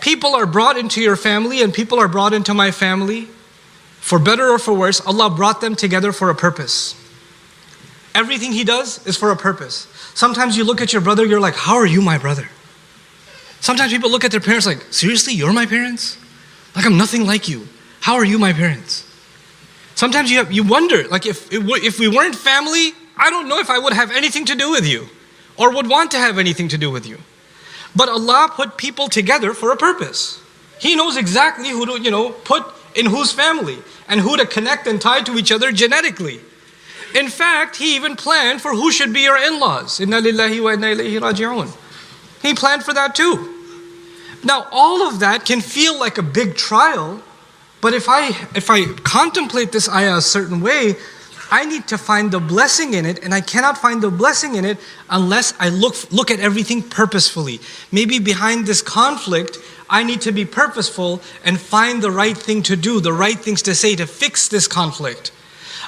people are brought into your family and people are brought into my family, for better or for worse, Allah brought them together for a purpose. Everything He does is for a purpose. Sometimes you look at your brother, you're like, how are you my brother? Sometimes people look at their parents like, seriously, you're my parents? Like I'm nothing like you. How are you my parents? Sometimes you wonder, like if we weren't family, I don't know if I would have anything to do with you or would want to have anything to do with you. But Allah put people together for a purpose. He knows exactly who to, put in whose family and who to connect and tie to each other genetically. In fact, He even planned for who should be your in-laws. Inna lillahi wa inna ilayhi raji'un. He planned for that too. Now, all of that can feel like a big trial, but if I contemplate this ayah a certain way, I need to find the blessing in it, and I cannot find the blessing in it unless I look at everything purposefully. Maybe behind this conflict, I need to be purposeful and find the right thing to do, the right things to say to fix this conflict.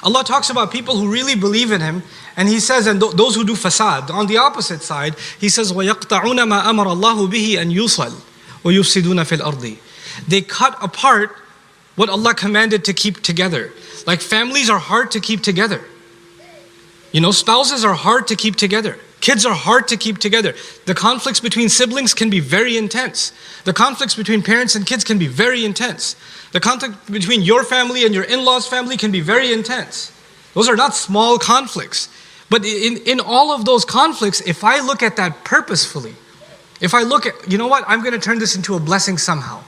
Allah talks about people who really believe in Him, and He says, and those who do fasad, on the opposite side, He says, وَيَقْطَعُونَ مَا أَمَرَ اللَّهُ بِهِ أَنْ يُوصَلْ وَيُفْسِدُونَ فِي الْأَرْضِ. They cut apart what Allah commanded to keep together. Like families are hard to keep together. Spouses are hard to keep together. Kids are hard to keep together. The conflicts between siblings can be very intense. The conflicts between parents and kids can be very intense. The conflict between your family and your in-laws' family can be very intense. Those are not small conflicts. But in all of those conflicts, if I look at that purposefully, if I look at, I'm going to turn this into a blessing somehow.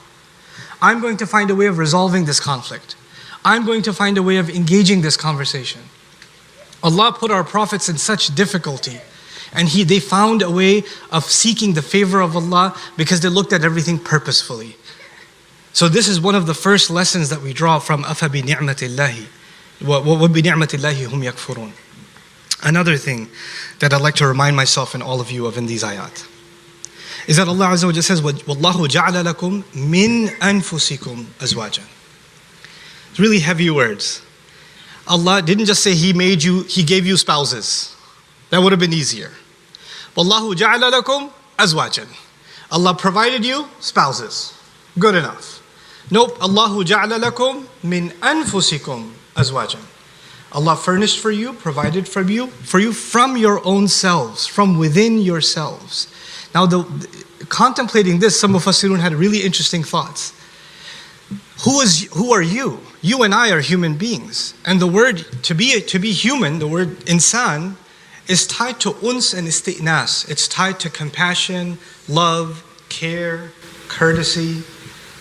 I'm going to find a way of resolving this conflict. I'm going to find a way of engaging this conversation. Allah put our prophets in such difficulty, and they found a way of seeking the favor of Allah because they looked at everything purposefully. So this is one of the first lessons that we draw from أَفَبِنِعْمَةِ اللَّهِ وَبِنِعْمَةِ اللَّهِ هُمْ يَكْفُرُونَ. Another thing that I'd like to remind myself and all of you of in these ayat is that Allah Azza wa Jalla says, وَاللَّهُ جَعَلَ لَكُم مِّنْ أَنفُسِكُمْ أَزْوَاجًا. It's really heavy words. Allah didn't just say He gave you spouses. That would have been easier. وَاللَّهُ جَعَلَ لَكُمْ أَزْوَاجًا. Allah provided you spouses. Good enough. Nope. Allahu ja'ala lakum min anfusikum azwajan. Allah furnished for you, provided for you from your own selves, from within yourselves. Now, contemplating this, some Mufassirun had really interesting thoughts. Who are you? You and I are human beings. And the word to be human, the word insan, is tied to uns and isti'nas. It's tied to compassion, love, care, courtesy.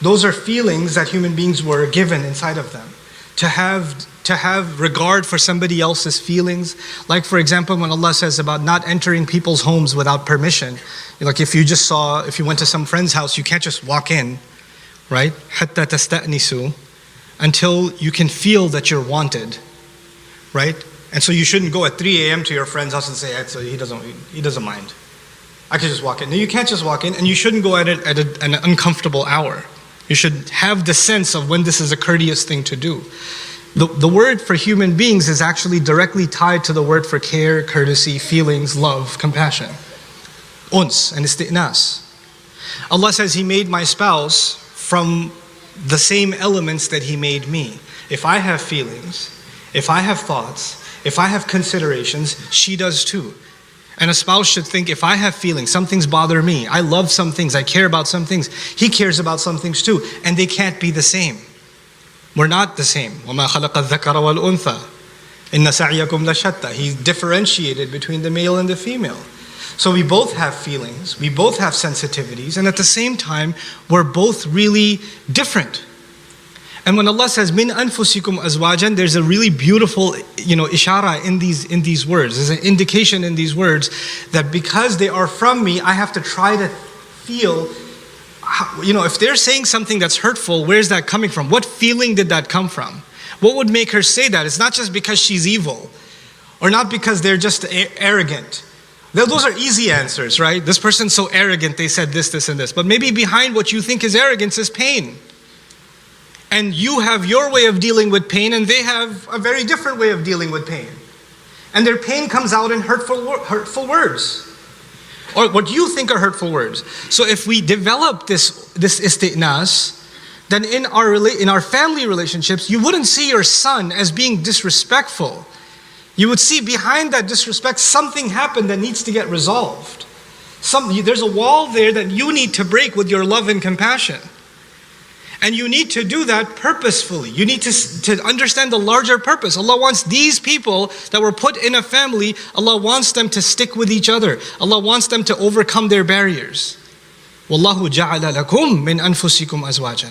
Those are feelings that human beings were given inside of them. To have regard for somebody else's feelings. Like for example, when Allah says about not entering people's homes without permission. Like if you went to some friend's house, you can't just walk in, right? حَتَّى تَسْتَأْنِسُوا, until you can feel that you're wanted, right? And so you shouldn't go at 3 a.m. to your friend's house and say, he doesn't mind. I can just walk in. No, you can't just walk in, and you shouldn't go at an uncomfortable hour. You should have the sense of when this is a courteous thing to do. The word for human beings is actually directly tied to the word for care, courtesy, feelings, love, compassion. Uns and isti'nas. Allah says He made my spouse from the same elements that He made me. If I have feelings, if I have thoughts, if I have considerations, she does too. And a spouse should think, if I have feelings, some things bother me, I love some things, I care about some things, he cares about some things too, and they can't be the same. We're not the same. وَمَا خَلَقَ الذَّكَرَ وَالْأُنثَى إِنَّ سَعْيَكُمْ لَشَتَّى. He differentiated between the male and the female. So we both have feelings, we both have sensitivities, and at the same time, we're both really different. And when Allah says, min anfusikum azwajan, there's a really beautiful, ishara in these words. There's an indication in these words that because they are from me, I have to try to feel, if they're saying something that's hurtful, where's that coming from? What feeling did that come from? What would make her say that? It's not just because she's evil, or not because they're just arrogant. Those are easy answers, right? This person's so arrogant, they said this, this, and this. But maybe behind what you think is arrogance is pain. And you have your way of dealing with pain, and they have a very different way of dealing with pain. And their pain comes out in hurtful words. or what you think are hurtful words. So if we develop this isti'nas, then in our family relationships, you wouldn't see your son as being disrespectful. You would see behind that disrespect something happened that needs to get resolved. There's a wall there that you need to break with your love and compassion. And you need to do that purposefully. You need to understand the larger purpose. Allah wants these people that were put in a family, Allah wants them to stick with each other. Allah wants them to overcome their barriers. وَاللَّهُ جَعَلَ لَكُم مِّنْ أَنفُسِكُمْ أَزْوَاجًا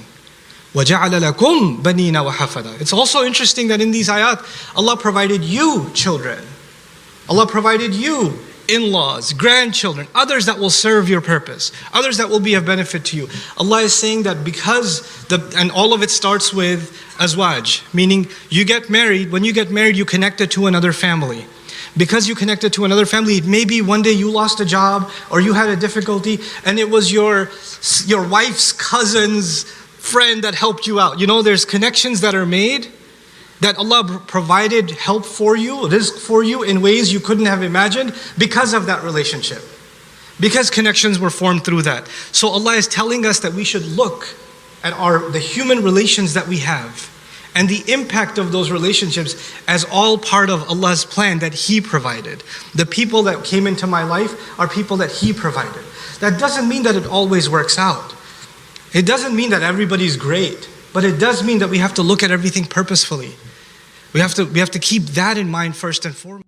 وَجَعَلَ لَكُم بَنِينَ وَحَفَدًا. It's also interesting that in these ayat, Allah provided you children. Allah provided you in-laws, grandchildren, others that will serve your purpose, others that will be of benefit to you. Allah is saying that and all of it starts with azwaj, meaning you get married. When you get married, you connected to another family. Because you connected to another family, maybe one day you lost a job or you had a difficulty and it was your wife's cousin's friend that helped you out. There's connections that are made that Allah provided help for you, rizq for you in ways you couldn't have imagined because of that relationship. Because connections were formed through that. So Allah is telling us that we should look at the human relations that we have and the impact of those relationships as all part of Allah's plan that He provided. The people that came into my life are people that He provided. That doesn't mean that it always works out. It doesn't mean that everybody's great, but it does mean that we have to look at everything purposefully. We have to keep that in mind first and foremost.